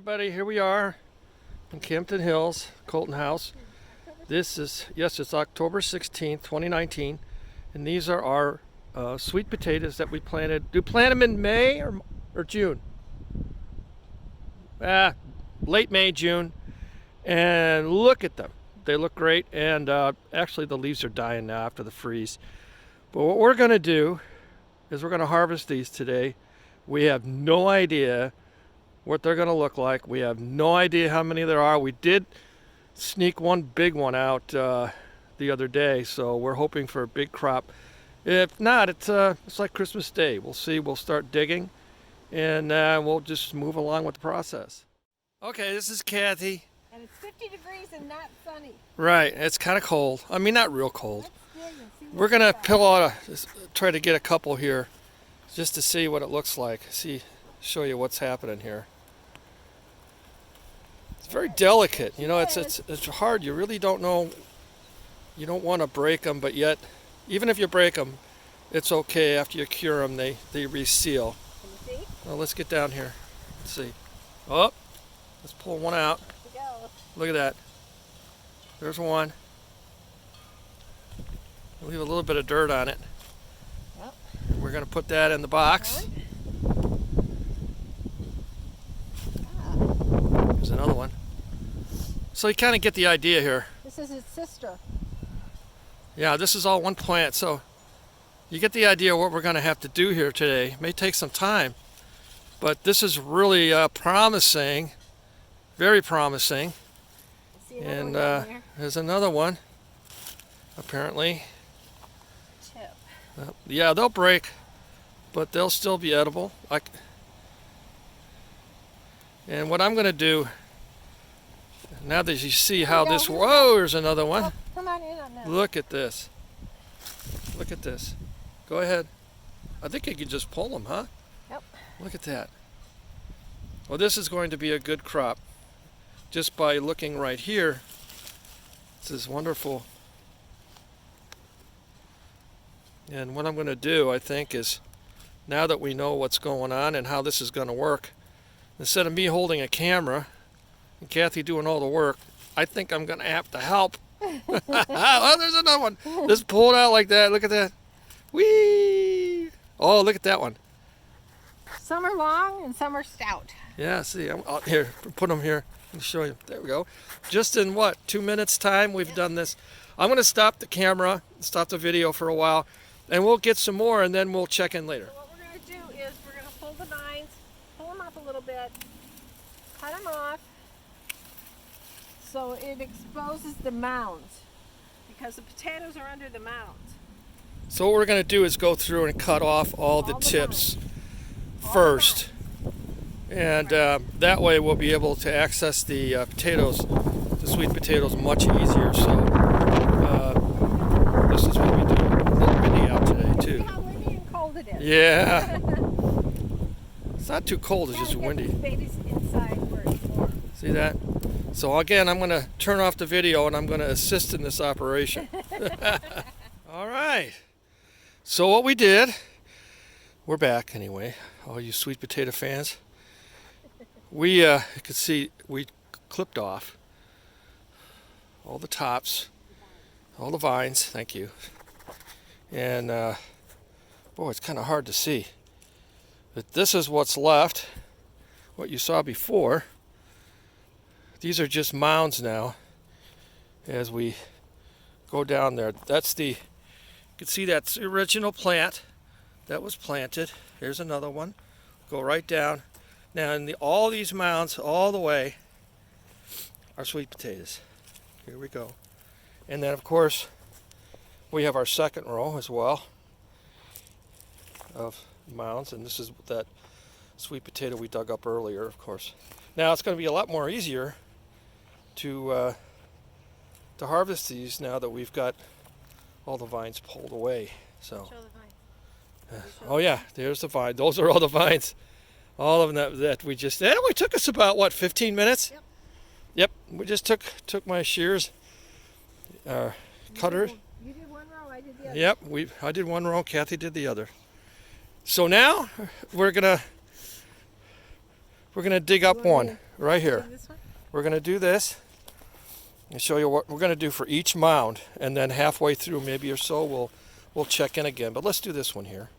everybody, here we are in Campton Hills, Colton House. This is, yes, it's October 16th, 2019, and these are our sweet potatoes that we planted. Do you plant them in May or June? Late May, June, and look at them. They look great, and actually the leaves are dying now after the freeze. But what we're going to do is we're going to harvest these today. We have no idea what they're going to look like. We have no idea how many there are. We did sneak one big one out the other day, so we're hoping for a big crop. If not, it's like Christmas Day. We'll see. We'll start digging, and we'll just move along with the process. Okay, this is Kathy. And it's 50 degrees and not sunny. Right, it's kind of cold. I mean, not real cold. We're going to try to get a couple here just to see what it looks like. Show you what's happening here. It's very delicate. You know, it's hard. You really don't know. You don't want to break them, but yet, even if you break them, it's okay. After you cure them, they reseal. Can you see? Well, let's get down here. Let's see. Oh, let's pull one out. Look at that. There's one. Leave a little bit of dirt on it. Yep. We're going to put that in the box. There's another one. So you kind of get the idea here. This is his sister. Yeah, this is all one plant, so you get the idea of what we're going to have to do here today. It may take some time, but this is really promising, very promising. And there's another one, apparently. Yeah, they'll break, but they'll still be edible. And what I'm going to do, now that you see how this... Whoa, there's another one. Oh, come on in on that. Look at this. Look at this. Go ahead. I think you can just pull them, huh? Yep. Look at that. Well, this is going to be a good crop. Just by looking right here, this is wonderful. And what I'm going to do, I think, is now that we know what's going on and how this is going to work, instead of me holding a camera and Kathy doing all the work, I think I'm going to have to help. Oh, there's another one. Just pull it out like that. Look at that. Whee! Oh, look at that one. Some are long and some are stout. Yeah, see, I'm out here. Put them here. Let me show you. There we go. Just in what, 2 minutes time we've done this. I'm going to stop the camera, stop the video for a while, and we'll get some more, and then we'll check in later. So what we're going to do is we're going to pull the vines, pull them up a little bit, cut them off, so it exposes the mounds, because the potatoes are under the mounds. So what we're going to do is go through and cut off all the tips first. And that way we'll be able to access the potatoes, the sweet potatoes, much easier. So this is what we do. A little windy out today too. See how windy and cold it is. Yeah. It's not too cold, it's just windy. Inside where it's warm. See that? So again, I'm going to turn off the video and I'm going to assist in this operation. All right. So what we did, we're back anyway, all you sweet potato fans. We, you can see, we clipped off all the tops, all the vines, thank you. And, boy, it's kind of hard to see. But this is what's left, what you saw before. These are just mounds now as we go down there. That's you can see that's the original plant that was planted. Here's another one. Go right down. Now, in all these mounds, all the way, are sweet potatoes. Here we go. And then, of course, we have our second row as well of mounds. And this is that sweet potato we dug up earlier, of course. Now, it's going to be a lot more easier to harvest these now that we've got all the vines pulled away. So. Show the vine. Oh, yeah, there's the vine. Those are all the vines. All of them that we just... It only took us about, what, 15 minutes? Yep. Yep, we just took my shears, cutter. You did one row, I did the other. Yep, I did one row, Kathy did the other. So now we're gonna dig up one. right here. See this one? We're going to do this and show you what we're going to do for each mound, and then halfway through, maybe or so, we'll check in again. But let's do this one here.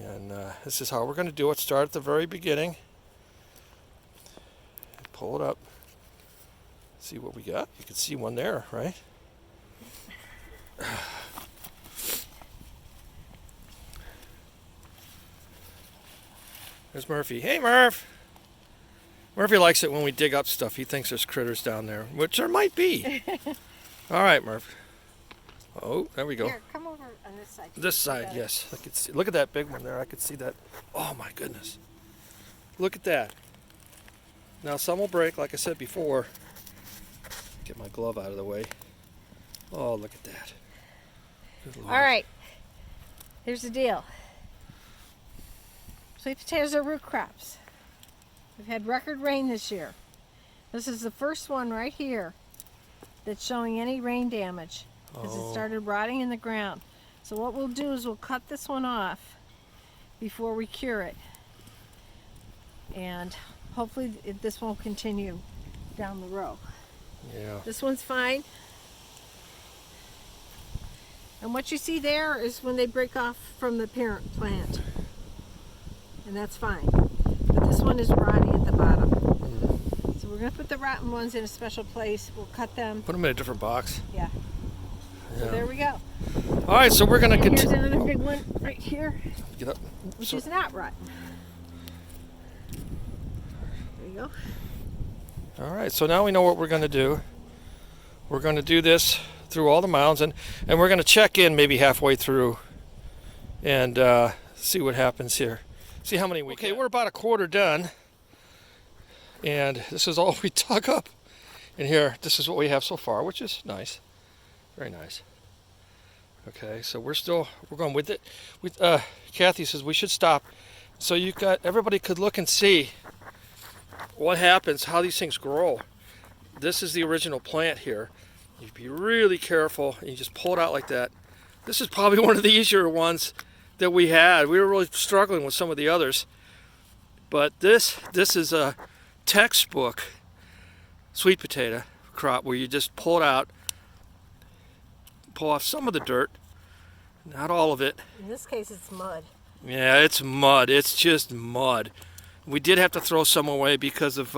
And this is how we're going to do it. Start at the very beginning. Pull it up. See what we got. You can see one there, right? There's Murphy. Hey, Murph. Murphy likes it when we dig up stuff. He thinks there's critters down there, which there might be. All right, Murph. Oh, there we go. Here, come over on this side. This side, yes. I can see. Look at that big one there. I could see that. Oh my goodness. Look at that. Now some will break, like I said before. Get my glove out of the way. Oh, look at that. Good Lord. All right. Here's the deal. Sweet potatoes are root crops. We've had record rain this year. This is the first one right here that's showing any rain damage because it started rotting in the ground. So what we'll do is we'll cut this one off before we cure it. And hopefully this won't continue down the row. Yeah. This one's fine. And what you see there is when they break off from the parent plant. And that's fine. But this one is rotting at the bottom. So we're going to put the rotten ones in a special place. We'll cut them. Put them in a different box. Yeah. So there we go. All right, so we're going to And here's continue. another big one right here, Get up. which So- is not rotten. There you go. All right, so now we know what we're going to do. We're going to do this through all the mounds, and we're going to check in maybe halfway through and see what happens here. See how many we get. Okay, we're about a quarter done, and this is all we dug up in here. This is what we have so far, which is nice. Very nice. Okay, so we're going with it. Kathy says we should stop, so everybody could look and see what happens, how these things grow. This is the original plant here. You be really careful, and you just pull it out like that. This is probably one of the easier ones that we had. We were really struggling with some of the others, but this is a textbook sweet potato crop where you just pull it out, pull off some of the dirt, not all of it. In this case, it's mud. Yeah, it's mud. It's just mud. We did have to throw some away because of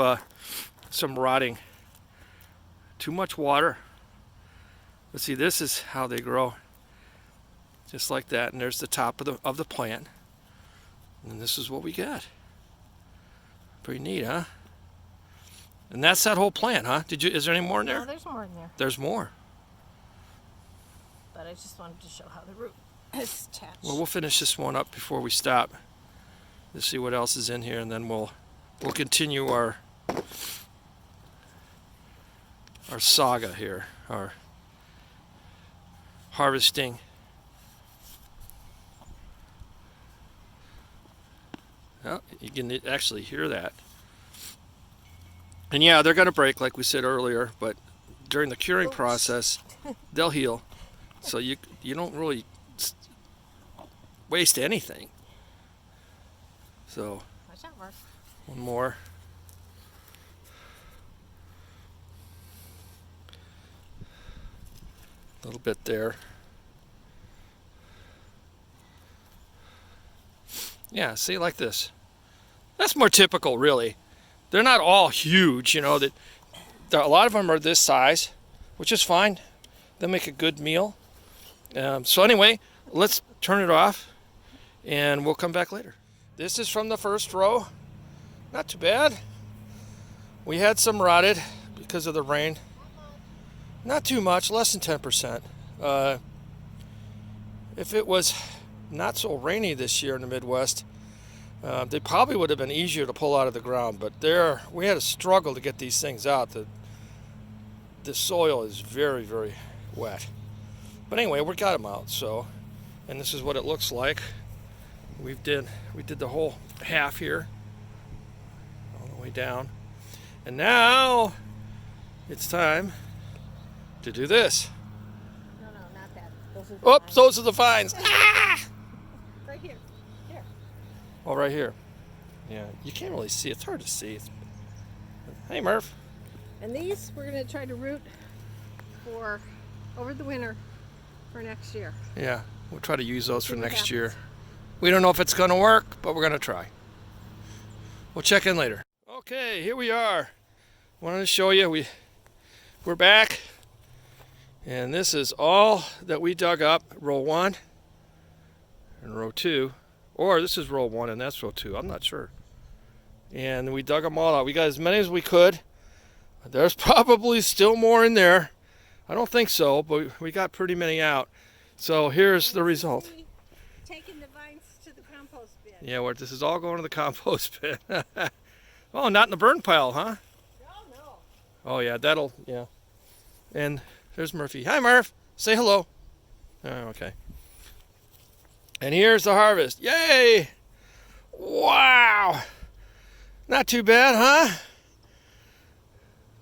some rotting. Too much water. But see, this is how they grow. Just like that. And there's the top of the plant. And this is what we got. Pretty neat, huh? And that's that whole plant, huh? Is there any more in there? No, there's more in there. There's more. But I just wanted to show how the root is attached. Well, we'll finish this one up before we stop. Let's see what else is in here, and then we'll continue our saga here, our harvesting. Well, you can actually hear that. And yeah, they're going to break like we said earlier, but during the curing process, they'll heal. So you don't really waste anything. So, Watch out, Mark. one more. A little bit there. Yeah, see, like this. That's more typical, really. They're not all huge, you know. A lot of them are this size, which is fine. They'll make a good meal. So anyway, let's turn it off, and we'll come back later. This is from the first row. Not too bad. We had some rotted because of the rain. Not too much, less than 10%. If it was not so rainy this year in the Midwest, they probably would have been easier to pull out of the ground. But we had a struggle to get these things out. The soil is very, very wet. But anyway, we got them out. So, and this is what it looks like. We did the whole half here, all the way down, and now it's time to do this. No, not that. Those are the Oops, vines. those are the vines. Ah! Right here. Here. Oh, right here. Yeah, you can't really see. It's hard to see. Hey, Murph. And these we're going to try to root for over the winter for next year. Yeah, we'll try to use those See for what next happens. year. We don't know if it's going to work, but we're going to try. We'll check in later. Okay, here we are. Wanted to show you we're back, and this is all that we dug up. Row 1 and row 2, or this is row 1 and that's row 2. I'm not sure. And we dug them all out. We got as many as we could. There's probably still more in there. I don't think so, but we got pretty many out. So here's the result. Taking the vines to the compost bin. Yeah, well, this is all going to the compost bin. Oh, not in the burn pile, huh? No. Oh, yeah, yeah. And there's Murphy. Hi, Murph. Say hello. Oh, okay. And here's the harvest. Yay! Wow! Not too bad, huh?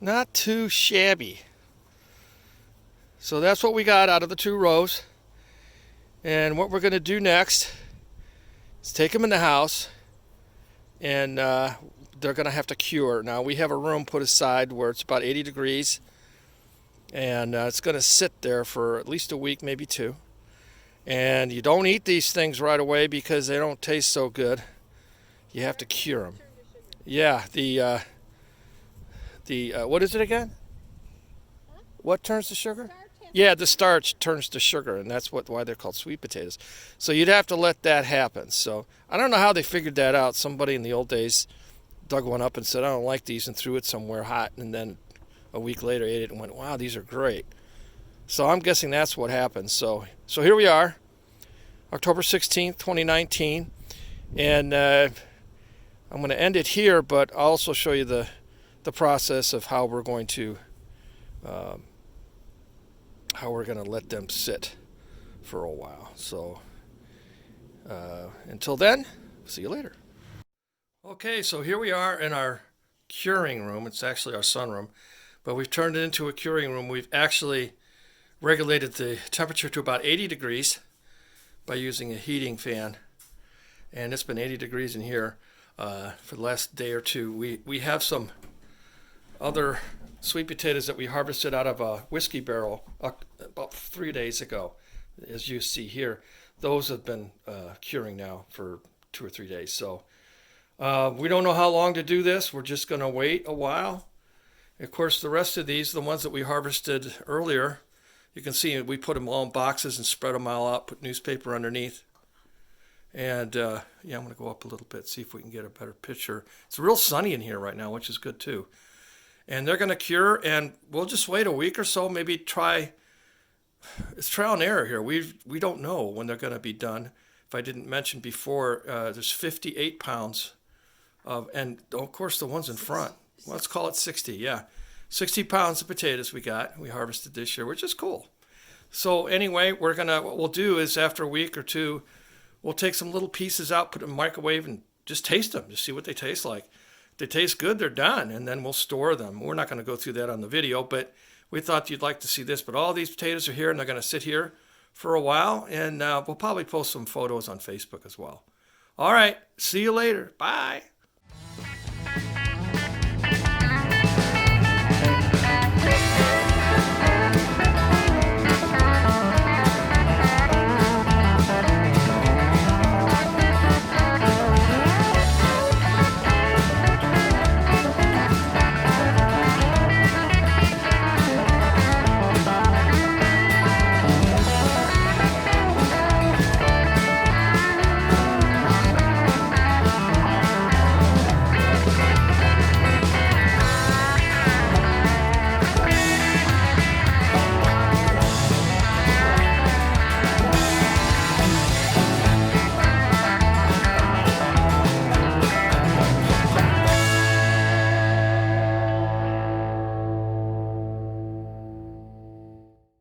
Not too shabby. So that's what we got out of the 2 rows. And what we're going to do next is take them in the house, and they're going to have to cure. Now, we have a room put aside where it's about 80 degrees, and it's going to sit there for at least a week, maybe 2. And you don't eat these things right away because they don't taste so good. You have to cure them. Yeah, the what is it again? Huh? What turns to sugar? Starch has Yeah, the starch turns to sugar, and that's why they're called sweet potatoes. So you'd have to let that happen. So I don't know how they figured that out. Somebody in the old days dug one up and said, I don't like these, and threw it somewhere hot, and then a week later ate it and went, wow, these are great. So I'm guessing that's what happened. So here we are, October 16th, 2019, and I'm going to end it here, but I'll also show you the process of how we're going to let them sit for a while. So until then, see you later. Okay, so here we are in our curing room. It's actually our sunroom, but we've turned it into a curing room. We've actually regulated the temperature to about 80 degrees by using a heating fan, and it's been 80 degrees in here for the last day or 2. We have some other sweet potatoes that we harvested out of a whiskey barrel about 3 days ago, as you see here. Those have been curing now for 2 or 3 days. So we don't know how long to do this. We're just going to wait a while. Of course, the rest of these, the ones that we harvested earlier, you can see we put them all in boxes and spread them all out, put newspaper underneath. And yeah, I'm going to go up a little bit, see if we can get a better picture. It's real sunny in here right now, which is good too. And they're going to cure, and we'll just wait a week or so, maybe try. It's trial and error here. We don't know when they're going to be done. If I didn't mention before, there's 58 pounds of, and of course the ones in front, let's call it 60, yeah. 60 pounds of potatoes we harvested this year, which is cool. So anyway, what we'll do is after a week or 2, we'll take some little pieces out, put them in the microwave, and just taste them, just see what they taste like. If they taste good, they're done, and then we'll store them. We're not going to go through that on the video, but we thought you'd like to see this. But all these potatoes are here, and they're going to sit here for a while, and we'll probably post some photos on Facebook as well. All right, see you later. Bye.